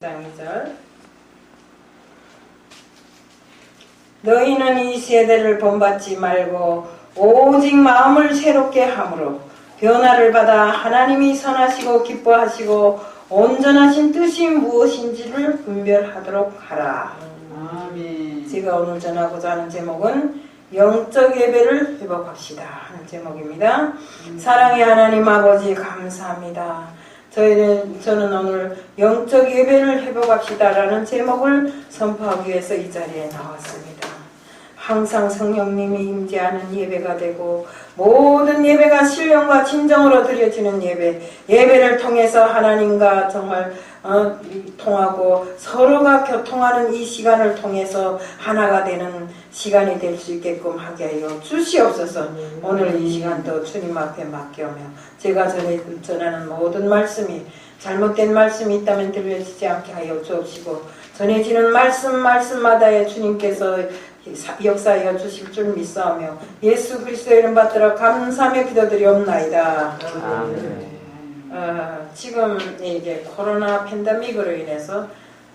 2절 너희는 이 세대를 본받지 말고 오직 마음을 새롭게 함으로 변화를 받아 하나님이 선하시고 기뻐하시고 온전하신 뜻이 무엇인지를 분별하도록 하라. 아멘. 제가 오늘 전하고자 하는 제목은 영적 예배를 회복합시다 하는 제목입니다. 사랑의 하나님 아버지 감사합니다. 저는 오늘 영적 예배를 회복합시다 라는 제목을 선포하기 위해서 이 자리에 나왔습니다. 항상 성령님이 임재하는 예배가 되고 모든 예배가 신령과 진정으로 드려지는 예배를 통해서 하나님과 정말 통하고 서로가 교통하는 이 시간을 통해서 하나가 되는 시간이 될 수 있게끔 하게 하여 주시옵소서. 오늘 이 시간도 주님 앞에 맡겨오며 제가 전하는 모든 말씀이 잘못된 말씀이 있다면 들려지지 않게 하여 주옵시고 전해지는 말씀마다에 주님께서 역사하여 주실 줄 믿사오며 예수 그리스도의 이름 받들어 감사하며 기도드리옵나이다. 지금 이게 코로나 팬데믹으로 인해서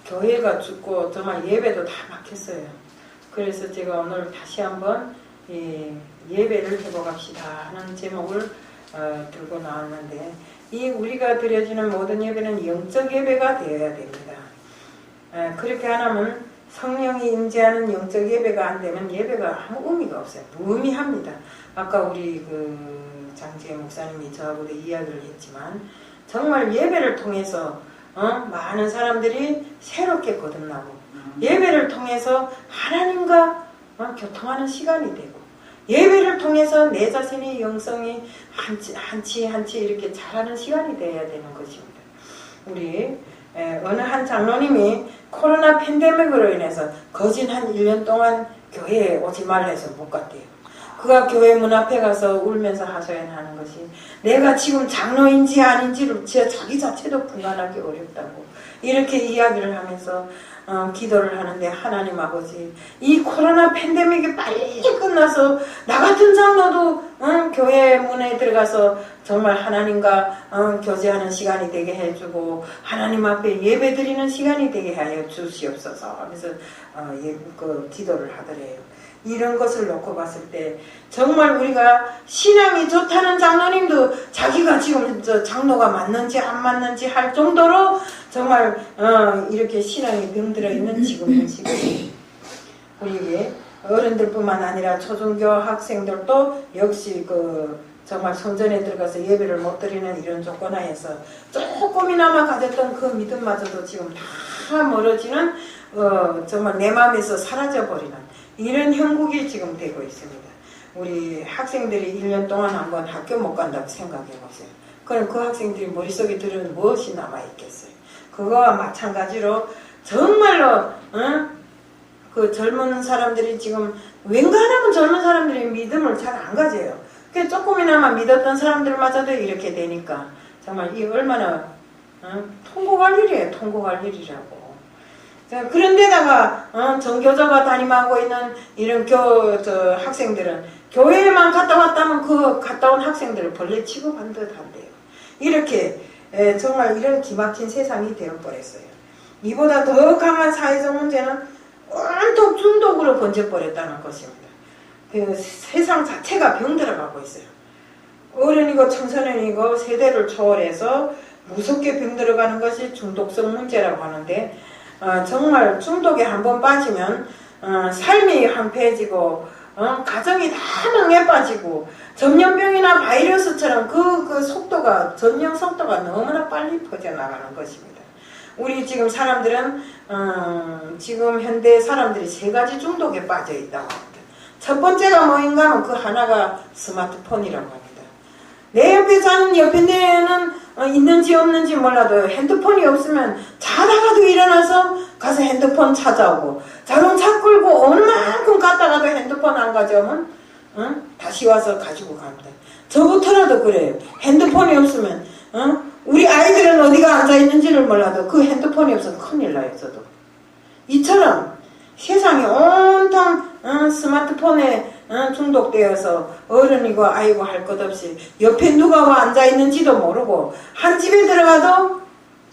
교회가 죽고 정말 예배도 다 막혔어요. 그래서 제가 오늘 다시 한번 예배를 회복합시다 하는 제목을 들고 나왔는데 이 우리가 드려지는 모든 예배는 영적 예배가 되어야 됩니다. 그렇게 안 하면 성령이 임재하는 영적 예배가 안 되면 예배가 아무 의미가 없어요. 무의미합니다. 아까 우리 장지혜 목사님이 저하고도 이야기를 했지만 정말 예배를 통해서 많은 사람들이 새롭게 거듭나고 예배를 통해서 하나님과 교통하는 시간이 되고 예배를 통해서 내 자신의 영성이 한치 이렇게 자라는 시간이 되어야 되는 것입니다. 우리 어느 한 장로님이 코로나 팬데믹으로 인해서 거진 한 1년 동안 교회에 오지 말라 해서 못 갔대요. 그가 교회 문 앞에 가서 울면서 하소연하는 것이 내가 지금 장로인지 아닌지를 자기 자체도 분간하기 어렵다고 이렇게 이야기를 하면서 기도를 하는데 하나님 아버지 이 코로나 팬데믹이 빨리 끝나서 나 같은 장로도 교회 문에 들어가서 정말 하나님과 교제하는 시간이 되게 해주고 하나님 앞에 예배드리는 시간이 되게 하여 주시옵소서 하면서 기도를 하더래요. 이런 것을 놓고 봤을 때 정말 우리가 신앙이 좋다는 장로님도 자기가 지금 장로가 맞는지 안 맞는지 할 정도로 정말 이렇게 신앙이 병들어 있는 지금의 시간 우리 어른들뿐만 아니라 초중교 학생들도 역시 정말 성전에 들어가서 예배를 못 드리는 이런 조건하에서 조금이나마 가졌던 그 믿음마저도 지금 다 멀어지는 정말 내 마음에서 사라져버리는 이런 형국이 지금 되고 있습니다. 우리 학생들이 1년 동안 한번 학교 못 간다고 생각해 보세요. 그럼 그 학생들이 머릿속에 들은 무엇이 남아있겠어요? 그거와 마찬가지로 정말로 그 젊은 사람들이 지금 웬간하면 젊은 사람들이 믿음을 잘 안 가져요. 그 조금이나마 믿었던 사람들마저도 이렇게 되니까 정말 이 얼마나 통곡할 일이에요. 통곡할 일이라고. 그런데다가 정교조가 담임하고 있는 이런 학생들은 교회에만 갔다 왔다면 그 갔다 온 학생들을 벌레 취급한 듯 한대요. 이렇게 정말 이런 기막힌 세상이 되어버렸어요. 이보다 더 강한 사회적 문제는 온통 중독으로 번져버렸다는 것입니다. 그 세상 자체가 병들어가고 있어요. 어른이고 청소년이고 세대를 초월해서 무섭게 병들어가는 것이 중독성 문제라고 하는데 정말 중독에 한번 빠지면 삶이 황폐해지고 가정이 다 망해 빠지고 전염병이나 바이러스처럼 그 속도가 전염 속도가 너무나 빨리 퍼져나가는 것입니다. 우리 지금 사람들은 지금 현대 사람들이 3가지 중독에 빠져 있다고 합니다. 첫 번째가 뭐인가 하면 그 하나가 스마트폰이라고 합니다. 내 옆에 자는 옆에 내는 있는지 없는지 몰라도 핸드폰이 없으면 자다가도 일어나서 가서 핸드폰 찾아오고 자동차 끌고 얼만큼 갔다가도 핸드폰 안 가져오면 다시 와서 가지고 갑니다. 저부터라도 그래요. 핸드폰이 없으면 우리 아이들은 어디가 앉아있는지를 몰라도 그 핸드폰이 없으면 큰일 나요. 저도 이처럼 세상이 온통 스마트폰에 중독되어서 어른이고 아이고 할 것 없이 옆에 누가 와 앉아있는지도 모르고 한 집에 들어가도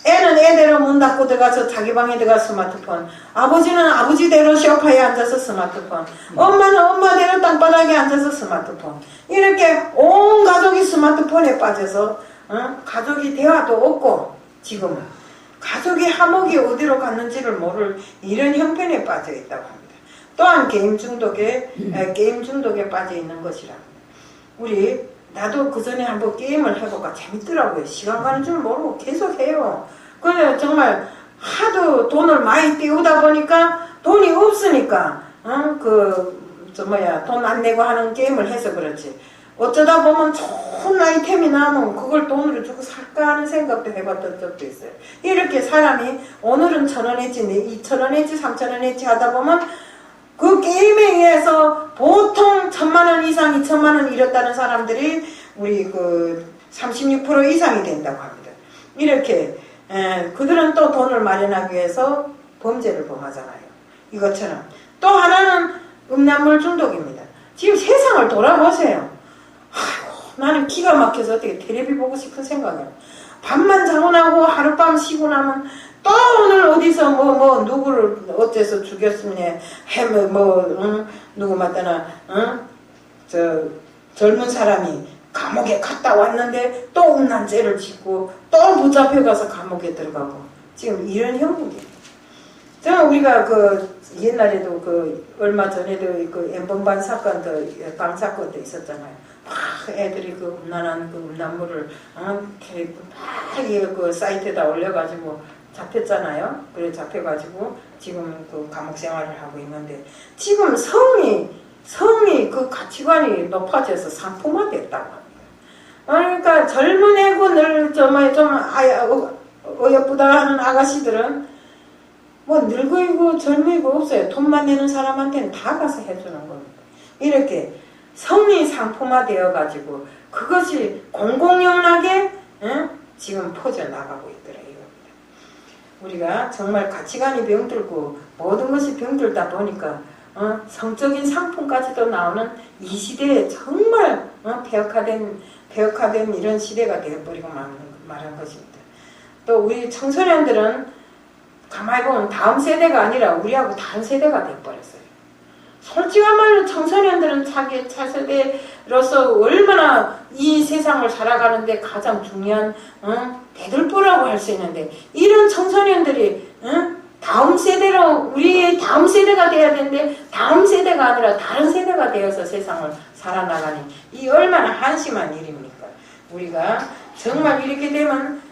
애는 애대로 문 닫고 들어가서 자기 방에 들어가 스마트폰, 아버지는 아버지대로 소파에 앉아서 스마트폰, 엄마는 엄마대로 땅바닥에 앉아서 스마트폰, 이렇게 온 가족이 스마트폰에 빠져서 가족이 대화도 없고 지금은 가족의 화목이 어디로 갔는지를 모를 이런 형편에 빠져 있다고 합니다. 또한 게임 중독에 빠져 있는 것이라. 우리 나도 그 전에 한번 게임을 해볼까 재밌더라고요. 시간 가는 줄 모르고 계속 해요. 그래 정말 하도 돈을 많이 띄우다 보니까 돈이 없으니까 돈 안 내고 하는 게임을 해서 그렇지. 어쩌다 보면 좋은 아이템이 나오면 그걸 돈으로 주고 살까 하는 생각도 해봤던 적도 있어요. 이렇게 사람이 오늘은 1,000원 했지, 2,000원 했지, 3,000원 했지 하다 보면 그 게임에 의해서 보통 1,000만원 이상, 2,000만원 잃었다는 사람들이 우리 36% 이상이 된다고 합니다. 이렇게 그들은 또 돈을 마련하기 위해서 범죄를 범하잖아요. 이것처럼. 또 하나는 음란물 중독입니다. 지금 세상을 돌아보세요. 아이고, 나는 기가 막혀서 어떻게 텔레비 보고 싶은 생각이에요. 밤만 자고 나고 하룻밤 쉬고 나면 또 오늘 어디서 누구를 어째서 죽였으면 누구 맞다나 젊은 사람이 감옥에 갔다 왔는데 또 음란죄를 짓고 또 붙잡혀가서 감옥에 들어가고 지금 이런 형국이에요. 저는 우리가 옛날에도 얼마 전에도 엠번방 사건도 방사건도 있었잖아요. 막 애들이 음란한 음란물을 막 사이트에다 올려가지고 잡혔잖아요. 그래 잡혀가지고 지금 감옥 생활을 하고 있는데 지금 성이 그 가치관이 높아져서 상품화됐다고 합니다. 그러니까 젊은 애고 늘 좀 어여쁘다 하는 아가씨들은 늙어이고 젊이고 없어요. 돈만 내는 사람한테는 다 가서 해주는 겁니다. 이렇게 성이 상품화되어 가지고 그것이 공공연하게 지금 퍼져나가고 있더래요. 우리가 정말 가치관이 병들고 모든 것이 병들다 보니까 성적인 상품까지도 나오는 이 시대에 정말 폐역화된 이런 시대가 되어버리고 말한 것입니다. 또 우리 청소년들은 가만히 보면 다음 세대가 아니라 우리하고 다른 세대가 되어버렸어요. 솔직한 말로 청소년들은 자기 차세대로서 얼마나 이 세상을 살아가는데 가장 중요한 대들보라고 할 수 있는데 이런 청소년들이 다음 세대로 우리의 다음 세대가 돼야 되는데 다음 세대가 아니라 다른 세대가 되어서 세상을 살아나가니 이 얼마나 한심한 일입니까? 우리가 정말 이렇게 되면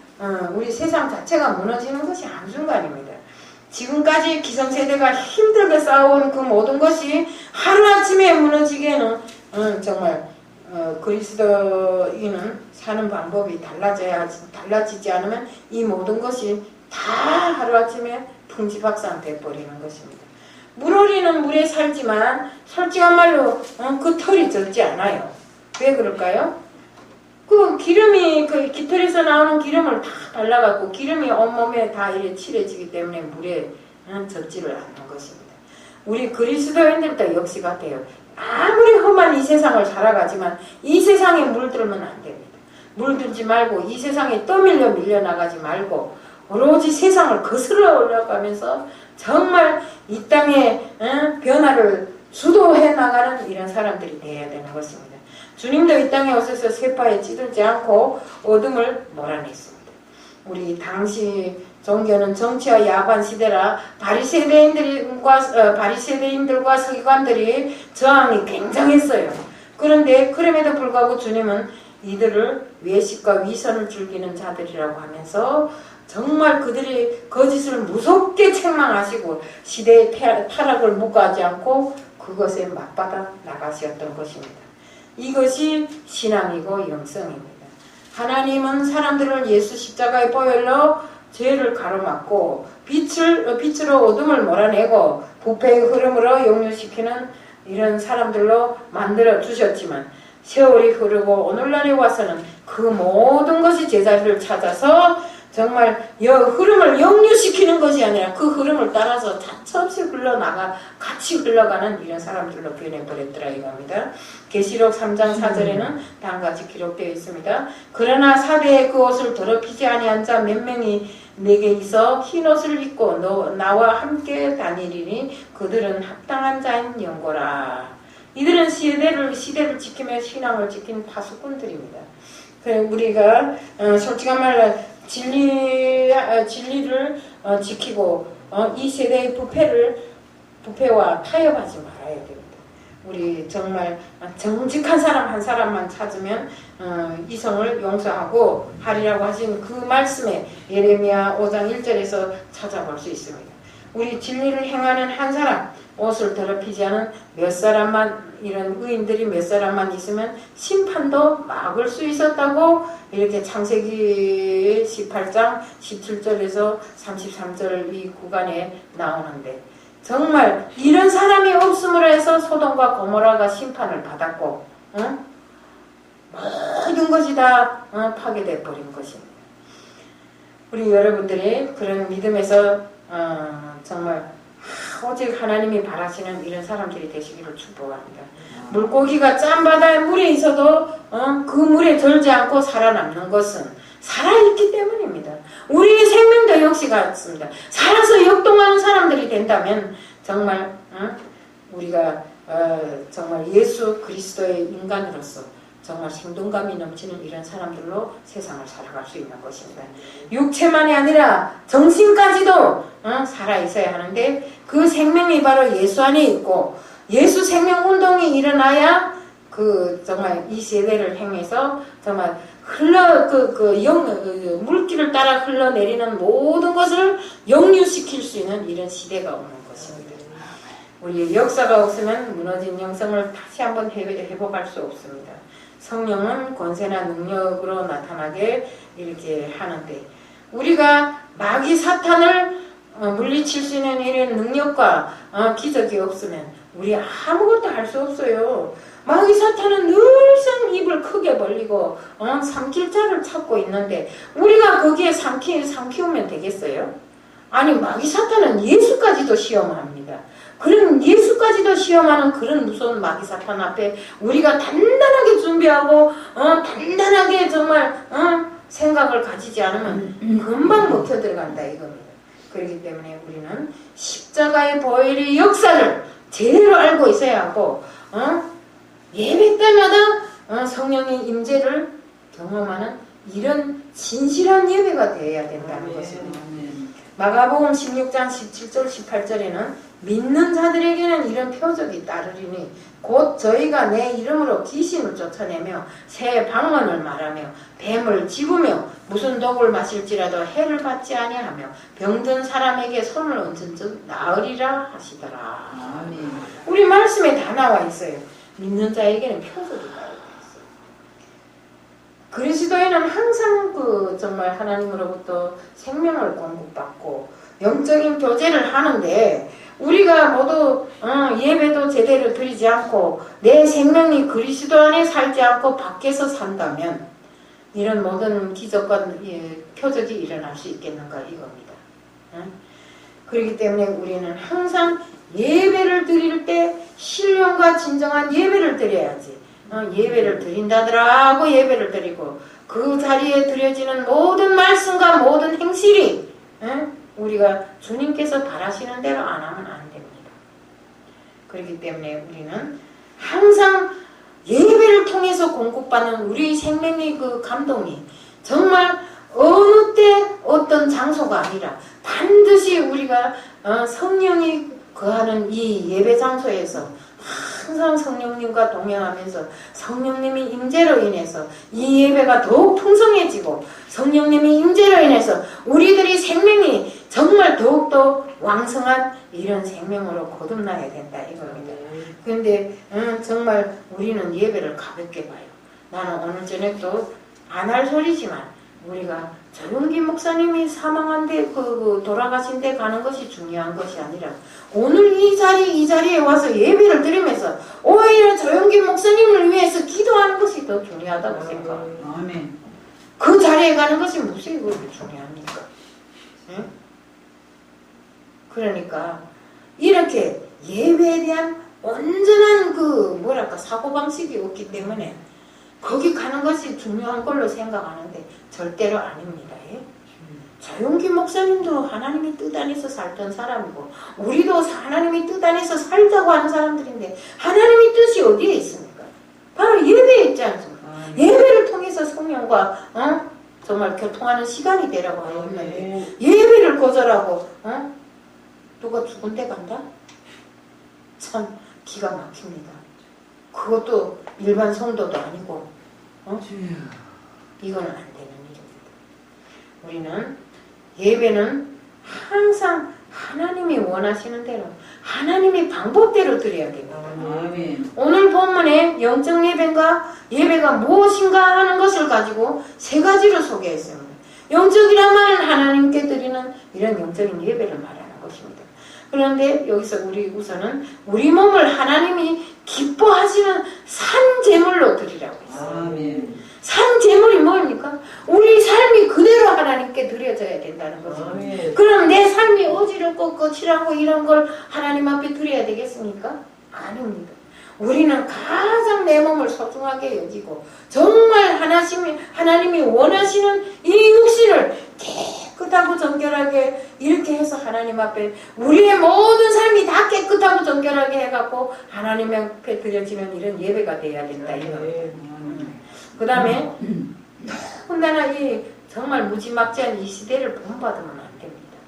우리 세상 자체가 무너지는 것이 한순간입니다. 지금까지 기성세대가 힘들게 쌓아온 그 모든 것이 하루아침에 무너지기에는 정말 그리스도인은 사는 방법이 달라지지 않으면 이 모든 것이 다 하루아침에 풍지박산 돼버리는 것입니다. 물오리는 물에 살지만 솔직한 말로 그 털이 적지 않아요. 왜 그럴까요? 그 기름이 깃털에서 나오는 기름을 다 발라갖고 기름이 온몸에 다 이렇게 칠해지기 때문에 물에 젖지를 않는 것입니다. 우리 그리스도인들도 역시 같아요. 아무리 험한 이 세상을 살아가지만 이 세상에 물들면 안 됩니다. 물들지 말고 이 세상에 떠밀려 밀려나가지 말고 오로지 세상을 거슬러 올라가면서 정말 이 땅에 변화를 주도해 나가는 이런 사람들이 되어야 되는 것입니다. 주님도 이 땅에 오셔서 세파에 찌들지 않고 어둠을 몰아냈습니다. 우리 당시 종교는 정치와 야관 시대라 바리새인들과 서기관들이 저항이 굉장했어요. 그런데 그럼에도 불구하고 주님은 이들을 외식과 위선을 즐기는 자들이라고 하면서 정말 그들이 거짓을 무섭게 책망하시고 시대의 타락을 묵과하지 않고 그것에 맞받아 나가셨던 것입니다. 이것이 신앙이고 영성입니다. 하나님은 사람들을 예수 십자가의 보혈로 죄를 가로막고 빛으로 어둠을 몰아내고 부패의 흐름으로 역류시키는 이런 사람들로 만들어 주셨지만 세월이 흐르고 오늘날에 와서는 그 모든 것이 제자리를 찾아서 정말 흐름을 역류시키는 것이 아니라 그 흐름을 따라서 자처없이 흘러나가 같이 흘러가는 이런 사람들로 변해버렸더라 이겁니다. 계시록 3장 4절에는 다음같이 기록되어 있습니다. 그러나 사대의 그 옷을 더럽히지 아니한 자 몇 명이 내게 있어 흰옷을 입고 나와 함께 다니리니 그들은 합당한 자인 연고라. 이들은 시대를 지키며 신앙을 지킨 파수꾼들입니다. 우리가 솔직한 말로 진리를 지키고 이 세대의 부패와 타협하지 말아야 됩니다. 우리 정말 정직한 사람 한 사람만 찾으면 이성을 용서하고 하리라고 하신 그 말씀에 예레미야 5장 1절에서 찾아볼 수 있습니다. 우리 진리를 행하는 한 사람, 옷을 더럽히지 않은 몇 사람만, 이런 의인들이 몇 사람만 있으면 심판도 막을 수 있었다고 이렇게 창세기 18장 17절에서 33절 이 구간에 나오는데, 정말 이런 사람이 없음으로 해서 소돔과 고모라가 심판을 받았고 모든 것이 다 파괴돼 버린 것입니다. 우리 여러분들이 그런 믿음에서 정말 오직 하나님이 바라시는 이런 사람들이 되시기를 축복합니다. 물고기가 짠 바다에 물에 있어도 그 물에 절지 않고 살아남는 것은 살아있기 때문입니다. 우리의 생명도 역시 같습니다. 살아서 역동하는 사람들이 된다면 정말 우리가 정말 예수 그리스도의 인간으로서 정말 생동감이 넘치는 이런 사람들로 세상을 살아갈 수 있는 것입니다. 육체만이 아니라 정신까지도 살아있어야 하는데 그 생명이 바로 예수 안에 있고 예수 생명 운동이 일어나야 그 정말 이 세대를 행해서 정말 물길을 따라 흘러내리는 모든 것을 역류시킬 수 있는 이런 시대가 오는 것입니다. 우리 역사가 없으면 무너진 영성을 다시 한번 회복할 수 없습니다. 성령은 권세나 능력으로 나타나게 이렇게 하는데, 우리가 마귀 사탄을 물리칠 수 있는 이런 능력과 기적이 없으면 우리 아무것도 할 수 없어요. 마귀 사탄은 늘상 입을 크게 벌리고 삼킬 자를 찾고 있는데 우리가 거기에 삼키우면 되겠어요? 아니, 마귀 사탄은 예수까지도 시험합니다. 그런 예수까지도 시험하는 그런 무서운 마귀 사탄 앞에 우리가 단단하게 준비하고 단단하게 정말 생각을 가지지 않으면 금방 먹혀 들어간다 이겁니다. 그렇기 때문에 우리는 십자가의 보혈의 역사를 제대로 알고 있어야 하고 예배 때마다 성령의 임재를 경험하는 이런 진실한 예배가 되어야 된다는 것입니다. 마가복음 16장 17절 18절에는 믿는 자들에게는 이런 표적이 따르리니 곧 저희가 내 이름으로 귀신을 쫓아내며 새 방언을 말하며 뱀을 집으며 무슨 독을 마실지라도 해를 받지 아니하며 병든 사람에게 손을 얹은 즉 나으리라 하시더라. 아멘. 우리 말씀에 다 나와 있어요. 믿는 자에게는 표적이 따르고 있어요. 그리스도인은 항상 정말 하나님으로부터 생명을 공급받고 영적인 교제를 하는데, 우리가 모두 예배도 제대로 드리지 않고 내 생명이 그리스도 안에 살지 않고 밖에서 산다면 이런 모든 기적과 표적이 일어날 수 있겠는가 이겁니다. 그렇기 때문에 우리는 항상 예배를 드릴 때 신령과 진정한 예배를 드려야지. 예배를 드린다더라고 예배를 드리고 그 자리에 드려지는 모든 말씀과 모든 행실이 우리가 주님께서 바라시는 대로 안 하면 안 됩니다. 그렇기 때문에 우리는 항상 예배를 통해서 공급받는 우리 생명의 그 감동이 정말 어느 때 어떤 장소가 아니라 반드시 우리가 성령이 거하는 이 예배 장소에서 항상 성령님과 동행하면서 성령님이 임재로 인해서 이 예배가 더욱 풍성해지고 성령님이 임재로 인해서 우리들이 생명이 정말 더욱더 왕성한 이런 생명으로 거듭나야 된다 이겁니다. 그런데 정말 우리는 예배를 가볍게 봐요. 나는 오늘 저녁도 안 할 소리지만 우리가 조용기 목사님이 사망한데 돌아가신 데 가는 것이 중요한 것이 아니라 오늘 이 자리에 와서 예배를 드리면서 오히려 조용기 목사님을 위해서 기도하는 것이 더 중요하다고 생각합니다. 아멘. 그 자리에 가는 것이 무엇이 그렇게 중요합니까? 응? 그러니까 이렇게 예배에 대한 온전한 사고방식이 없기 때문에 거기 가는 것이 중요한 걸로 생각하는데 절대로 아닙니다. 조용기 목사님도 하나님이 뜻 안에서 살던 사람이고 우리도 하나님이 뜻 안에서 살자고 하는 사람들인데 하나님의 뜻이 어디에 있습니까? 바로 예배에 있지 않습니까? 예배를 통해서 성령과 정말 교통하는 시간이 되라고 하였는데 예배를 거절하고 누가 죽은 데 간다? 참 기가 막힙니다. 그것도 일반 성도도 아니고 이거는 안 되는 일입니다. 우리는 예배는 항상 하나님이 원하시는 대로 하나님의 방법대로 드려야 됩니다. 오늘 본문에 영적 예배가 무엇인가 하는 것을 가지고 세 가지로 소개했습니다. 영적이란 말은 하나님께 드리는 이런 영적인 예배를 말하는 것입니다. 그런데 여기서 우선은 우리 몸을 하나님이 기뻐하시는 산 제물로 드리라고 했어요. 산 제물이 뭡니까? 우리 삶이 그대로 하나님께 드려져야 된다는 것입니다. 그럼 내 삶이 어지럽고 거칠하고 이런 걸 하나님 앞에 드려야 되겠습니까? 아닙니다. 우리는 가장 내 몸을 소중하게 여기고 정말 하나님이 원하시는 이 육신을 깨끗하고 정결하게 이렇게 해서 하나님 앞에 우리의 모든 삶이 다 깨끗하고 정결하게 해갖고 하나님 앞에 드려지는 이런 예배가 돼야 된다. 그 다음에 더군다나 이 정말 무지막지한 이 시대를 본받으면 안 됩니다.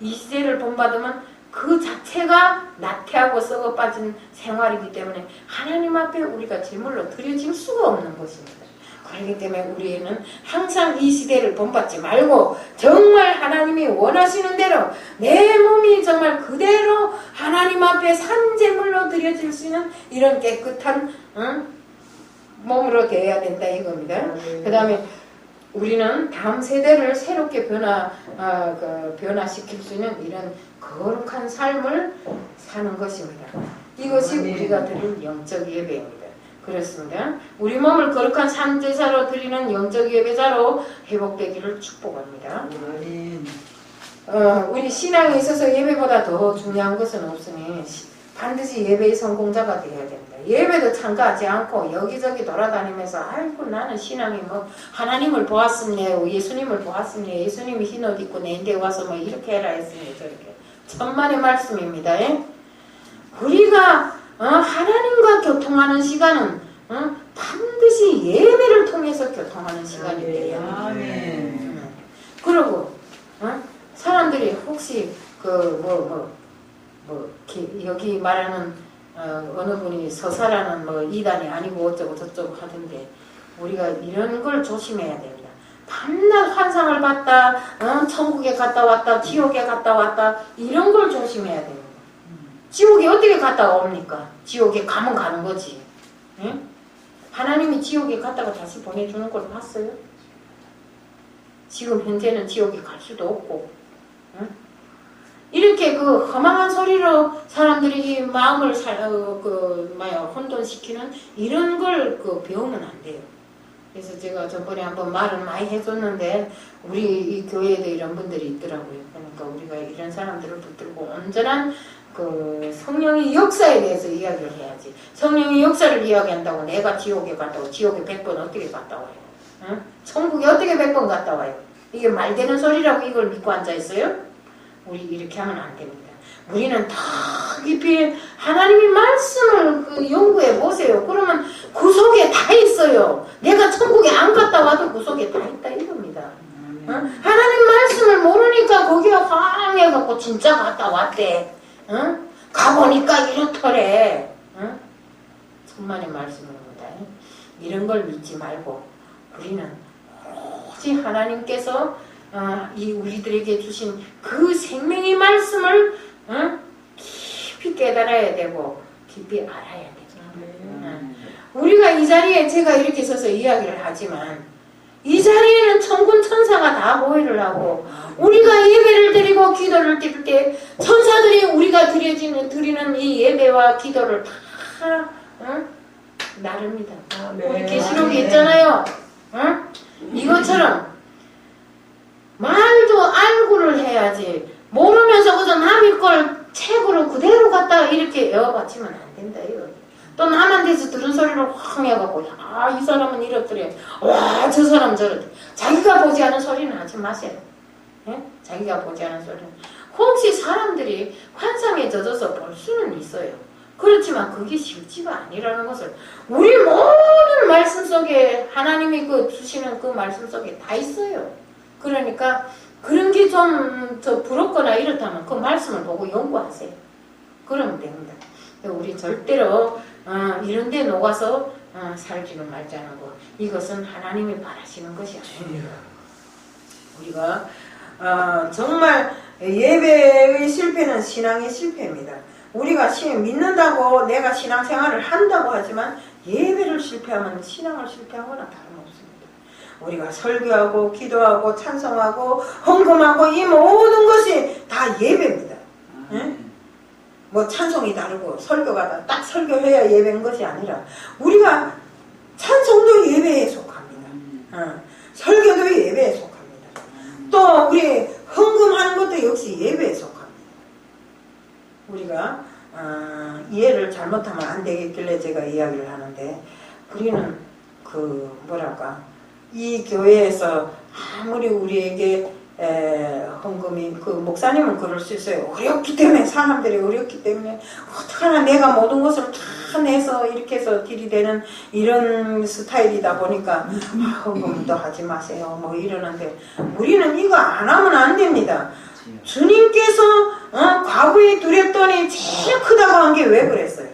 이 시대를 본받으면 그 자체가 나태하고 썩어 빠진 생활이기 때문에 하나님 앞에 우리가 제물로 드려질 수가 없는 것입니다. 그렇기 때문에 우리는 항상 이 시대를 본받지 말고 정말 하나님이 원하시는 대로 내 몸이 정말 그대로 하나님 앞에 산 제물로 드려질 수 있는 이런 깨끗한 몸으로 되어야 된다 이겁니다. 그 다음에 우리는 다음 세대를 새롭게 변화시킬 수 있는 이런 거룩한 삶을 사는 것입니다. 이것이 우리가 드릴 영적 예배입니다. 그렇습니다. 우리 몸을 거룩한 산제사로 드리는 영적 예배자로 회복되기를 축복합니다. 우리 신앙에 있어서 예배보다 더 중요한 것은 없으니 반드시 예배의 성공자가 되어야 됩니다. 예배도 참가하지 않고 여기저기 돌아다니면서 아이고 나는 신앙이 뭐 하나님을 보았습니다. 예수님을 보았습니다. 예수님이 흰 옷 입고 내인데 와서 뭐 이렇게 해라 했습니다. 저렇게 천만의 말씀입니다. 우리가 하나님과 교통하는 시간은 반드시 예배를 통해서 교통하는 시간이 돼요. 그리고 사람들이 혹시 여기 말하는 어느 분이 서사라는 이단이 아니고 어쩌고 저쩌고 하던데 우리가 이런 걸 조심해야 됩니다. 밤낮 환상을 봤다, 천국에 갔다 왔다, 지옥에 갔다 왔다 이런 걸 조심해야 됩니다. 지옥에 어떻게 갔다 옵니까? 지옥에 가면 가는 거지. 응? 하나님이 지옥에 갔다가 다시 보내주는 걸 봤어요? 지금 현재는 지옥에 갈 수도 없고 응? 이렇게 허망한 소리로 사람들이 마음을 혼돈시키는 이런 걸 배우면 안 돼요. 그래서 제가 저번에 한번 말을 많이 해줬는데 우리 이 교회에도 이런 분들이 있더라고요. 그러니까 우리가 이런 사람들을 붙들고 온전한 성령의 역사에 대해서 이야기를 해야지. 성령의 역사를 이야기한다고 내가 지옥에 갔다고 지옥에 100번 어떻게 갔다 와요? 응? 천국에 어떻게 100번 갔다 와요? 이게 말되는 소리라고 이걸 믿고 앉아있어요? 우리 이렇게 하면 안 됩니다. 우리는 더 깊이 하나님의 말씀을 연구해 보세요. 그러면 그 속에 다 있어요. 내가 천국에 안 갔다 와도 그 속에 다 있다 이겁니다. 하나님 말씀을 모르니까 거기에 황해갖고 진짜 갔다 왔대. 가보니까 이렇더래. 천만의 말씀입니다. 이런 걸 믿지 말고 우리는 오직 하나님께서 우리들에게 주신 그 생명의 말씀을 깊이 깨달아야 되고 깊이 알아야 됩니다. 우리가 이 자리에 제가 이렇게 서서 이야기를 하지만 이 자리에는 천군 천사가 다 보회를 하고 우리가 예배를 드리고 기도를 드릴 때 천사들이 우리가 드리는 이 예배와 기도를 다 나릅니다. 우리 계시록에 있잖아요. 이것처럼 말도 알고를 해야지 모르면서 그저 남의 걸 책으로 그대로 갖다가 이렇게 외워받치면 안 된다 이거. 또 남한테서 들은 소리를 확 해갖고 이 사람은 이렇더래, 와 저 사람 저렇대. 자기가 보지 않은 소리는 하지 마세요. 예? 자기가 보지 않은 소리는. 혹시 사람들이 환상에 젖어서 볼 수는 있어요. 그렇지만 그게 실지가 아니라는 것을 우리 모든 말씀 속에 하나님이 그 주시는 그 말씀 속에 다 있어요. 그러니까 그런 게 좀 저 부럽거나 이렇다면 그 말씀을 보고 연구하세요. 그러면 됩니다. 우리 절대로 이런 데 녹아서 살지는 말자는 거. 이것은 하나님이 바라시는 것이 아닙니다. 우리가 정말 예배의 실패는 신앙의 실패입니다. 우리가 믿는다고 내가 신앙생활을 한다고 하지만 예배를 실패하면 신앙을 실패한 거나 다름없습니다. 우리가 설교하고 기도하고 찬송하고 헌금하고 이 모든 것이 다 예배입니다. 예? 뭐 찬송이 다르고 설교가 딱 설교해야 예배인 것이 아니라 우리가 찬송도 예배에 속합니다. 설교도 예배에 속합니다. 또 우리 헌금하는 것도 역시 예배에 속합니다. 우리가 이해를 잘못하면 안 되겠길래 제가 이야기를 하는데 우리는 이 교회에서 아무리 우리에게 헌금이 목사님은 그럴 수 있어요. 어렵기 때문에 사람들이 어렵기 때문에 어떡하나 내가 모든 것을 다 내서 이렇게 해서 들이대는 이런 스타일이다 보니까 헌금도 하지 마세요 뭐 이러는데 우리는 이거 안 하면 안 됩니다. 주님께서 과부에 두렵더니 제일 크다고 한 게 왜 그랬어요?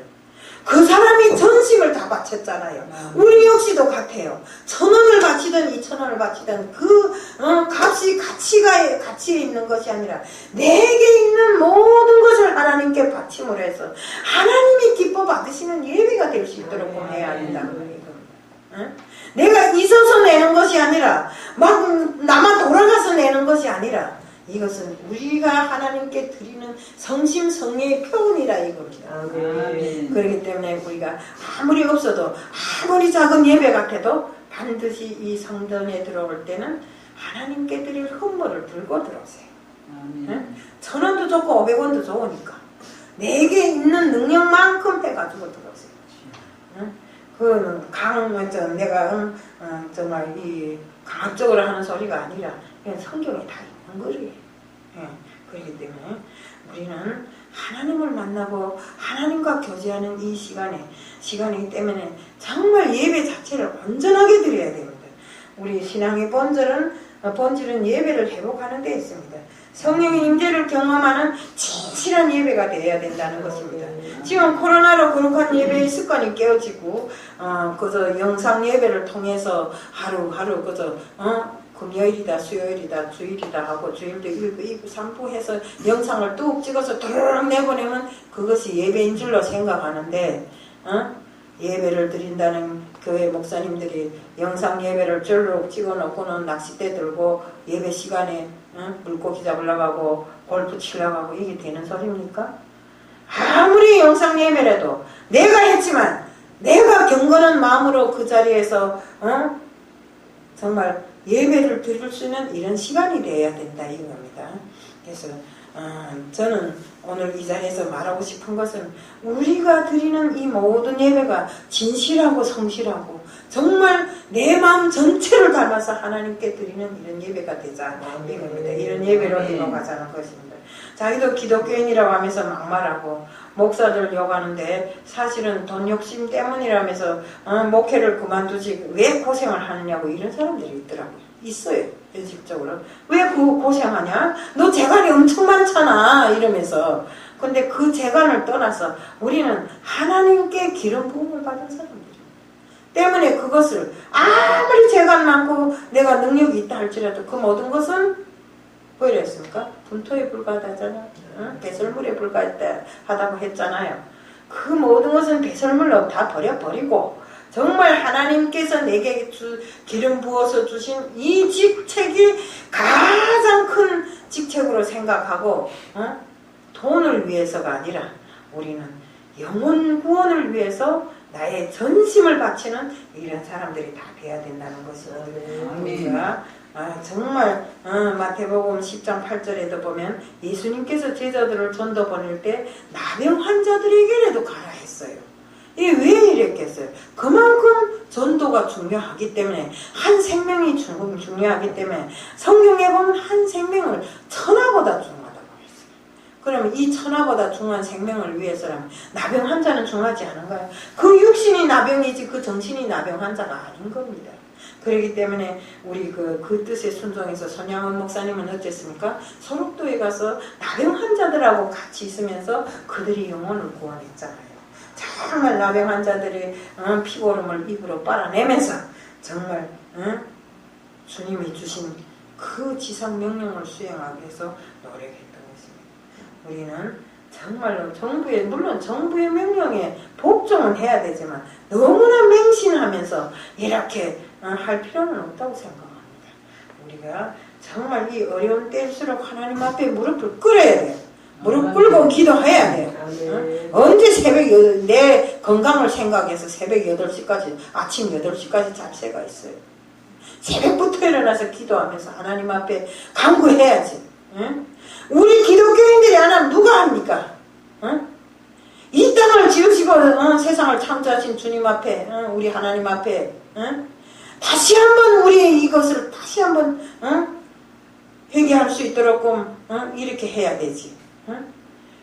그 사람이 전심을 다 바쳤잖아요. 우리 역시도 같아요. 1,000원을 바치든 2,000원을 바치든 그 값이 가치에 있는 것이 아니라 내게 있는 모든 것을 하나님께 바침으로 해서 하나님이 기뻐 받으시는 예배가 될 수 있도록 해야 한다는 거예요. 내가 있어서 내는 것이 아니라 막 나만 돌아가서 내는 것이 아니라 이것은 우리가 하나님께 드리는 성심성의의 표현이라 이겁니다. 그렇기 때문에 우리가 아무리 없어도 아무리 작은 예배 같아도 반드시 이 성전에 들어올 때는 하나님께 드릴 헌물을 들고 들어오세요. 1,000원도 좋고 500원도 좋으니까 내게 있는 능력만큼 해가지고 들어오세요. 그거는 내가 정말 이 강압적으로 하는 소리가 아니라 그냥 성경에 다 있는 거예요. 그렇기 때문에 우리는 하나님을 만나고 하나님과 교제하는 이 시간이기 때문에 정말 예배 자체를 온전하게 드려야 됩니다. 우리 신앙의 본질은 예배를 회복하는 데 있습니다. 성령의 임재를 경험하는 진실한 예배가 되어야 된다는 것입니다. 지금 코로나로 거룩한 예배의 습관이 깨어지고 그저 영상 예배를 통해서 하루하루 그저 금요일이다 수요일이다 주일이다 하고 주일도 1부 2부 3부 해서 영상을 뚝 찍어서 드르륵 내보내면 그것이 예배인 줄로 생각하는데 예배를 드린다는 교회 목사님들이 영상 예배를 쭈르륵 찍어놓고는 낚싯대 들고 예배 시간에 물고기 잡으려고 하고 골프 치려고 하고 이게 되는 소리입니까? 아무리 영상 예배라도 내가 했지만 내가 경건한 마음으로 그 자리에서 정말 예배를 드릴 수 있는 이런 시간이 되어야 된다 이겁니다. 그래서 저는 오늘 이 자리에서 말하고 싶은 것은 우리가 드리는 이 모든 예배가 진실하고 성실하고 정말 내 마음 전체를 담아서 하나님께 드리는 이런 예배가 되자 이겁니다. 이런 예배로 이뤄가자는 것입니다. 자기도 기독교인이라고 하면서 막말하고 목사들 욕하는데 사실은 돈 욕심 때문이라면서 목회를 그만두지 왜 고생을 하느냐고 이런 사람들이 있더라고요. 있어요. 현실적으로. 왜 그거 고생하냐? 너 재간이 엄청 많잖아 이러면서. 근데 그 재간을 떠나서 우리는 하나님께 기름 부음을 받은 사람들이에요. 때문에 그것을 아무리 재간 많고 내가 능력이 있다 할지라도 그 모든 것은 뭐 이랬습니까? 분토에 불과하다잖아요. 배설물에 불과하다고 했잖아요. 그 모든 것은 배설물로 다 버려버리고 정말 하나님께서 내게 기름 부어서 주신 이 직책이 가장 큰 직책으로 생각하고 돈을 위해서가 아니라 우리는 영혼 구원을 위해서 나의 전심을 바치는 이런 사람들이 다 돼야 된다는 것입니다. 우리가 정말 마태복음 10장 8절에도 보면 예수님께서 제자들을 전도 보낼 때 나병 환자들에게라도 가라 했어요. 이게 왜 이랬겠어요? 그만큼 전도가 중요하기 때문에, 한 생명이 중요하기 때문에, 성경에 보면 한 생명을 천하보다 중요하다고 했어요. 그러면 이 천하보다 중요한 생명을 위해서라면 나병 환자는 중요하지 않은가요? 그 육신이 나병이지 그 정신이 나병 환자가 아닌 겁니다. 그렇기 때문에 우리 그 뜻에 순종해서 손양원 목사님은 어땠습니까? 소록도에 가서 나병 환자들하고 같이 있으면서 그들이 영혼을 구원했잖아요. 정말 나병 환자들의 피고름을 입으로 빨아내면서 정말 주님이 주신 그 지상 명령을 수행하기 위해서 노력했던 것입니다. 우리는 정말로 물론 정부의 명령에 복종은 해야 되지만 너무나 맹신하면서 이렇게 할 필요는 없다고 생각합니다. 우리가 정말 이 어려운 때일수록 하나님 앞에 무릎을 꿇어야 돼요. 무릎 꿇고 기도해야 돼요. 언제 내 건강을 생각해서 새벽 8시까지, 아침 8시까지 잘 새가 있어요. 새벽부터 일어나서 기도하면서 하나님 앞에 간구해야지. 우리 기독교인들이 안 하면 누가 합니까? 이 땅을 지으시고 세상을 창조하신 주님 앞에, 우리 하나님 앞에 다시 한번 우리 이것을 다시 한번 회개할 수 있도록 이렇게 해야 되지.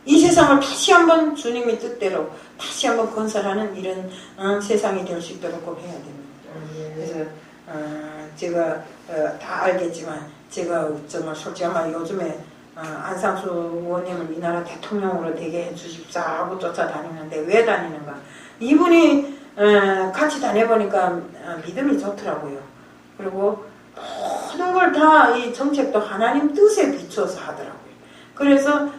이 세상을 다시 한번 주님의 뜻대로 다시 한번 건설하는 이런 세상이 될 수 있도록 해야 됩니다. 그래서 제가 다 알겠지만 제가 정말 솔직히 말 요즘에 안상수 의원님을 이 나라 대통령으로 되게 해주십사 하고 쫓아다니는데 왜 다니는가? 이분이 같이 다녀보니까 믿음이 좋더라고요. 그리고 모든 걸 다 이 정책도 하나님 뜻에 비추어서 하더라고요. 그래서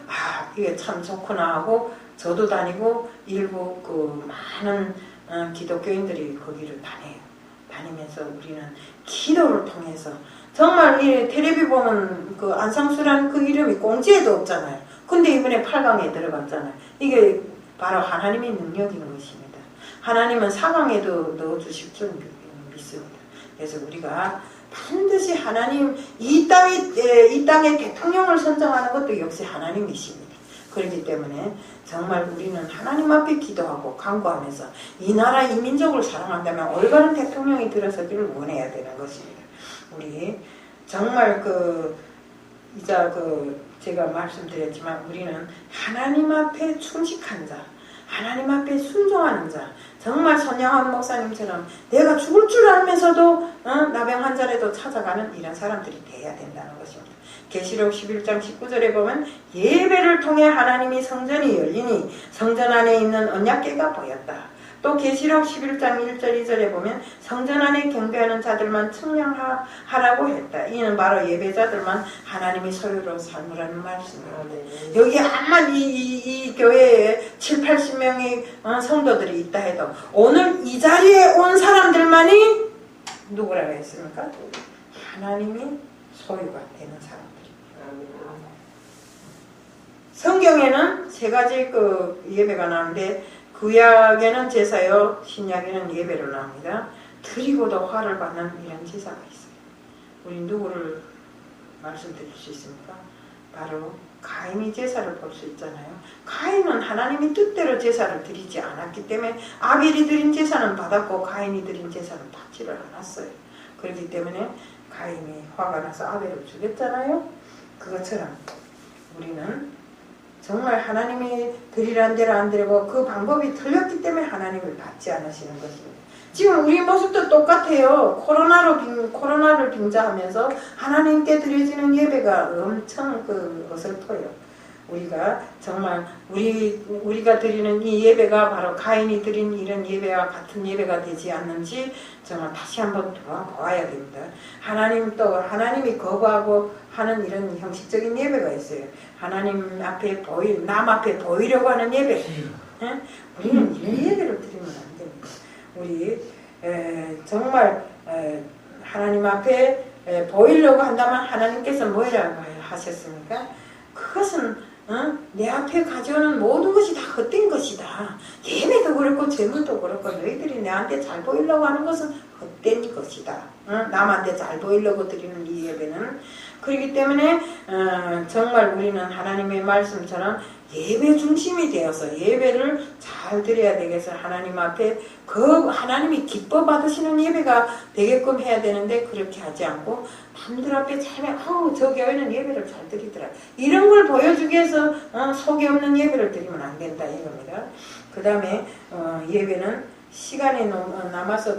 이게 참 좋구나 하고 저도 다니고 일부 그 많은 기독교인들이 거기를 다니면서 우리는 기도를 통해서 정말 이 텔레비 보면 그 안상수라는 그 이름이 꽁지에도 없잖아요. 근데 이번에 8강에 들어갔잖아요. 이게 바로 하나님의 능력인 것입니다. 하나님은 4강에도 넣어주실 줄 믿습니다. 그래서 우리가 반드시 하나님 이 땅의 대통령을 선정하는 것도 역시 하나님이십니다. 그렇기 때문에 정말 우리는 하나님 앞에 기도하고 간구하면서 이 나라 이 민족을 사랑한다면 올바른 대통령이 들어서기를 원해야 되는 것입니다. 우리 정말 제가 말씀드렸지만 우리는 하나님 앞에 충직한 자, 하나님 앞에 순종하는 자, 정말 손양원 목사님처럼 내가 죽을 줄 알면서도 나병 환자라도 찾아가는 이런 사람들이 돼야 된다는 것입니다. 계시록 11장 19절에 보면 예배를 통해 하나님이 성전이 열리니 성전 안에 있는 언약궤가 보였다. 또 계시록 11장 1절 2절에 보면 성전 안에 경배하는 자들만 측량하라고 했다. 이는 바로 예배자들만 하나님이 소유로 삶으라는 말씀입니다. 여기 암만 이 교회에 7, 80명의 성도들이 있다 해도 오늘 이 자리에 온 사람들만이 누구라고 했습니까? 하나님이 소유가 되는 사람들입니다. 성경에는 세 가지 예배가 나오는데 구약에는 제사요, 신약에는 예배로 나옵니다. 드리고도 화를 받는 이런 제사가 있어요. 우리 누구를 말씀드릴 수 있습니까? 바로 가인이 제사를 볼 수 있잖아요. 가인은 하나님의 뜻대로 제사를 드리지 않았기 때문에 아벨이 드린 제사는 받았고 가인이 드린 제사는 받지를 않았어요. 그렇기 때문에 가인이 화가 나서 아벨을 죽였잖아요. 그것처럼 우리는 정말 하나님이 드리란 대로 안 드리고 그 방법이 틀렸기 때문에 하나님을 받지 않으시는 것입니다. 지금 우리 모습도 똑같아요. 코로나를 빙자하면서 하나님께 드려지는 예배가 엄청 어설퍼요. 우리가 정말 우리가 드리는 이 예배가 바로 가인이 드린 이런 예배와 같은 예배가 되지 않는지 정말 다시 한번 돌아보아야 됩니다. 하나님이 거부하고 하는 이런 형식적인 예배가 있어요. 하나님 앞에 남 앞에 보이려고 하는 예배. 우리는 이런 예배를 드리면 안 됩니다. 우리 정말 하나님 앞에 보이려고 한다면 하나님께서 뭐라고 하셨습니까? 그것은 내 앞에 가져오는 모든 것이 다 헛된 것이다. 예배도 그렇고 제물도 그렇고 너희들이 내한테 잘 보이려고 하는 것은 헛된 것이다. 남한테 잘 보이려고 드리는 이 예배는. 그렇기 때문에 정말 우리는 하나님의 말씀처럼 예배 중심이 되어서 예배를 잘 드려야 되겠어. 하나님 앞에 그 하나님이 기뻐 받으시는 예배가 되게끔 해야 되는데 그렇게 하지 않고 남들 앞에 잘 저 교회는 예배를 잘 드리더라. 이런 걸 보여주기 위해서 속이 없는 예배를 드리면 안 된다 이겁니다. 그 다음에 예배는 시간이 남아서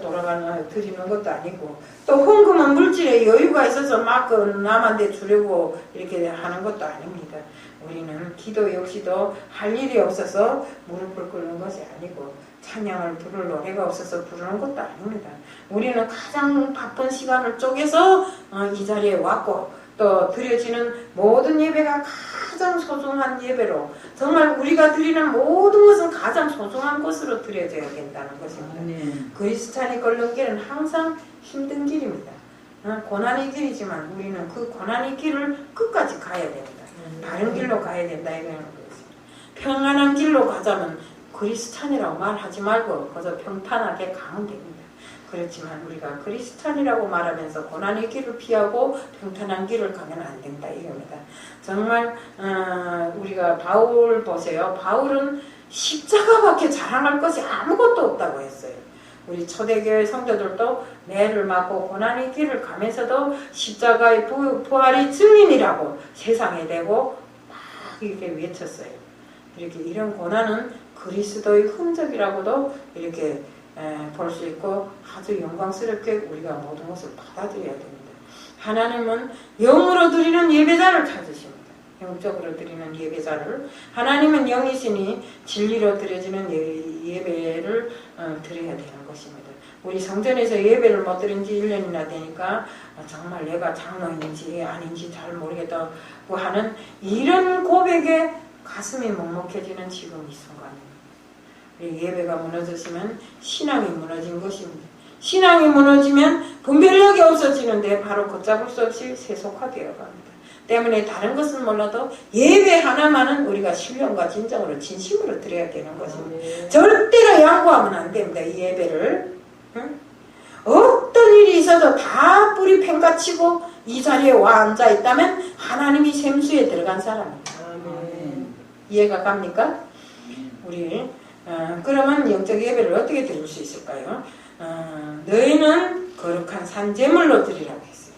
드리는 것도 아니고 또 헌금은 물질에 여유가 있어서 막 남한테 주려고 이렇게 하는 것도 아닙니다. 우리는 기도 역시도 할 일이 없어서 무릎을 꿇는 것이 아니고 찬양을 부를 노래가 없어서 부르는 것도 아닙니다. 우리는 가장 바쁜 시간을 쪼개서 이 자리에 왔고 또 드려지는 모든 예배가 가장 소중한 예배로 정말 우리가 드리는 모든 것은 가장 소중한 것으로 드려져야 된다는 것입니다. 그리스찬이 걸는 길은 항상 힘든 길입니다. 고난의 길이지만 우리는 그 고난의 길을 끝까지 가야 됩니다. 바른 길로 가야 된다 이거는 거였습니다. 평안한 길로 가자면 그리스찬이라고 말하지 말고 그저 평탄하게 가면 됩니다. 그렇지만 우리가 그리스찬이라고 말하면서 고난의 길을 피하고 평탄한 길을 가면 안 된다 이겁니다. 정말 우리가 바울 보세요. 바울은 십자가밖에 자랑할 것이 아무것도 없다고 했어요. 우리 초대교회 성도들도 매를 맞고 고난의 길을 가면서도 십자가의 부활이 증인이라고 세상에 대고 막 이렇게 외쳤어요. 이렇게 이런 고난은 그리스도의 흔적이라고도 이렇게 볼 수 있고 아주 영광스럽게 우리가 모든 것을 받아들여야 됩니다. 하나님은 영으로 드리는 예배자를 찾으십니다. 영적으로 드리는 예배자를. 하나님은 영이시니 진리로 드려지는 예배를 드려야 되는 것입니다. 우리 성전에서 예배를 못 드린 지 1년이나 되니까 정말 내가 장로인지 아닌지 잘 모르겠다고 하는 이런 고백에 가슴이 먹먹해지는 지금 이 순간입니다. 예배가 무너졌으면 신앙이 무너진 것입니다. 신앙이 무너지면 분별력이 없어지는데 바로 걷잡을 수 없이 세속화되어 갑니다. 때문에 다른 것은 몰라도 예배 하나만은 우리가 신령과 진정으로 진심으로 드려야 되는 것입니다. 절대로 양보하면 안 됩니다. 이 예배를. 응? 어떤 일이 있어도 다 뿌리 팽가치고 이 자리에 와 앉아 있다면 하나님이 샘수에 들어간 사람입니다. 이해가 갑니까? 우리 그러면 영적 예배를 어떻게 드릴 수 있을까요? 너희는 거룩한 산제물로 드리라고 했어요.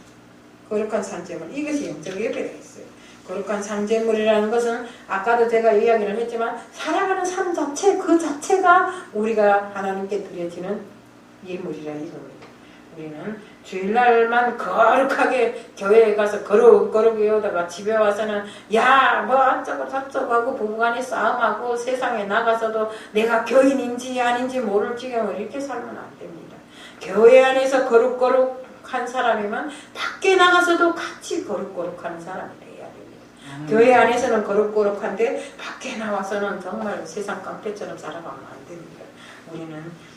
거룩한 산제물. 이것이 영적 예배가 있어요. 거룩한 산제물이라는 것은 아까도 제가 이야기를 했지만 살아가는 삶 자체 그 자체가 우리가 하나님께 드려지는 예물이라 이겁니다. 우리는 주일날만 거룩하게 교회에 가서 거룩 외우다가 집에 와서는 야 뭐 어쩌고 저쩌고 하고 부부간에 싸움하고 세상에 나가서도 내가 교인인지 아닌지 모를 지경으로 이렇게 살면 안 됩니다. 교회 안에서 거룩한 사람이면 밖에 나가서도 같이 거룩하는 사람이 돼야 됩니다. 교회 안에서는 거룩한데 밖에 나와서는 정말 세상 깡패처럼 살아가면 안 됩니다. 우리는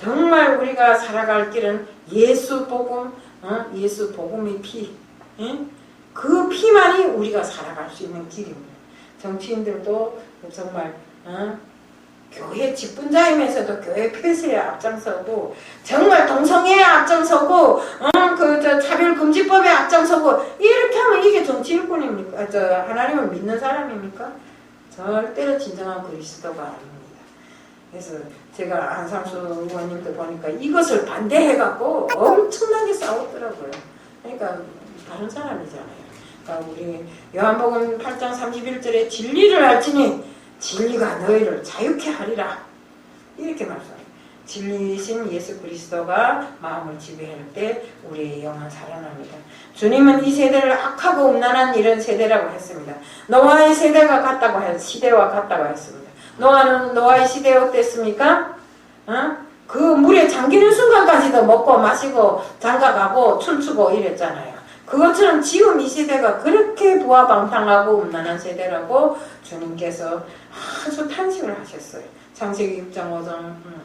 정말 우리가 살아갈 길은 예수 복음, 예수 복음의 피, 그 피만이 우리가 살아갈 수 있는 길입니다. 정치인들도 정말 교회 직분자이면서도 교회 폐쇄에 앞장서고 정말 동성애에 앞장서고 차별금지법에 앞장서고 이렇게 하면 이게 정치 일꾼입니까? 하나님을 믿는 사람입니까? 절대로 진정한 그리스도가 아닙니다. 그래서 제가 안상수 의원님도 보니까 이것을 반대해갖고 엄청나게 싸웠더라고요. 그러니까 다른 사람이잖아요. 그러니까 우리 요한복음 8장 31절에 진리를 알지니 진리가 너희를 자유케 하리라. 이렇게 말씀합니다. 진리이신 예수 그리스도가 마음을 지배할 때 우리의 영은 살아납니다. 주님은 이 세대를 악하고 음란한 이런 세대라고 했습니다. 노아의 세대가 같다고 시대와 같다고 했습니다. 노아의 시대 어땠습니까? 그 물에 잠기는 순간까지도 먹고 마시고 장가가고 춤추고 이랬잖아요. 그것처럼 지금 이 시대가 그렇게 부하방탕하고 음란한 세대라고 주님께서 아주 탄식을 하셨어요. 창세기 6장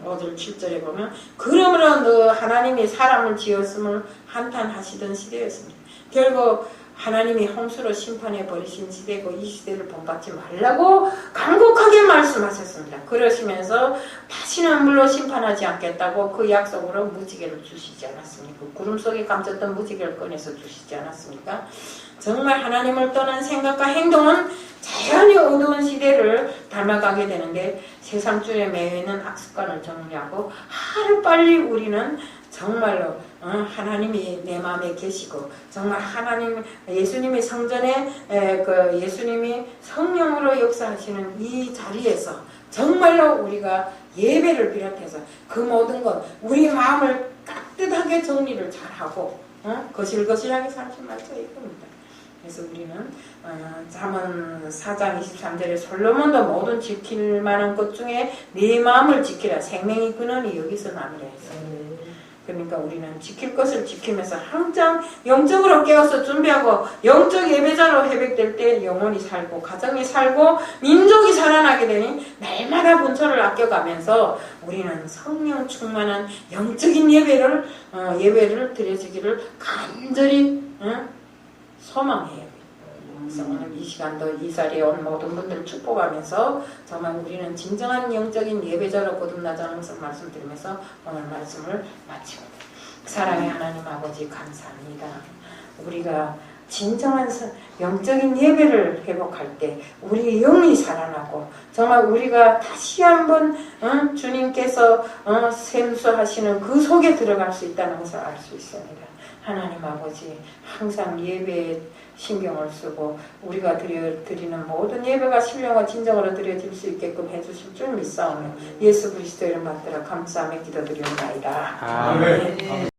5절 7절에 보면 그러므로 하나님이 사람을 지었음을 한탄하시던 시대였습니다. 결국 하나님이 홍수로 심판해 버리신 시대고 이 시대를 본받지 말라고 간곡하게 말씀하셨습니다. 그러시면서 다시는 물로 심판하지 않겠다고 그 약속으로 무지개를 주시지 않았습니까? 그 구름 속에 감췄던 무지개를 꺼내서 주시지 않았습니까? 정말 하나님을 떠난 생각과 행동은 자연히 어두운 시대를 닮아가게 되는데 세상줄에 매여있는 악습관을 정리하고 하루빨리 우리는 정말로 하나님이 내 마음에 계시고 정말 하나님 예수님이 성전에 예수님이 성령으로 역사하시는 이 자리에서 정말로 우리가 예배를 비롯해서 그 모든 것 우리 마음을 따뜻하게 정리를 잘하고 거실거실하게 살지 말자 이겁니다. 그래서 우리는 잠언 4장 23절에 솔로몬도 모든 지킬 만한 것 중에 네 마음을 지키라 생명이 근원이 여기서 나누라 했어요. 그러니까 우리는 지킬 것을 지키면서 항상 영적으로 깨어서 준비하고 영적 예배자로 회복될 때 영혼이 살고 가정이 살고 민족이 살아나게 되니 날마다 본처를 아껴가면서 우리는 성령 충만한 영적인 예배를 드려지기를 간절히 소망해요. 그래서 오늘 이 시간도 이 자리에 온 모든 분들 축복하면서 정말 우리는 진정한 영적인 예배자로 거듭나자는 것을 말씀드리면서 오늘 말씀을 마치고 사랑의 하나님 아버지 감사합니다. 우리가 진정한 영적인 예배를 회복할 때 우리 영이 살아나고 정말 우리가 다시 한번 주님께서 샘수하시는 그 속에 들어갈 수 있다는 것을 알 수 있습니다. 하나님 아버지 항상 예배에 신경을 쓰고 우리가 드리는 모든 예배가 신령과 진정으로 드려질 수 있게끔 해주실 줄 믿사오며 예수 그리스도 이름 받들어 감사하며 기도드리옵나이다. 아멘.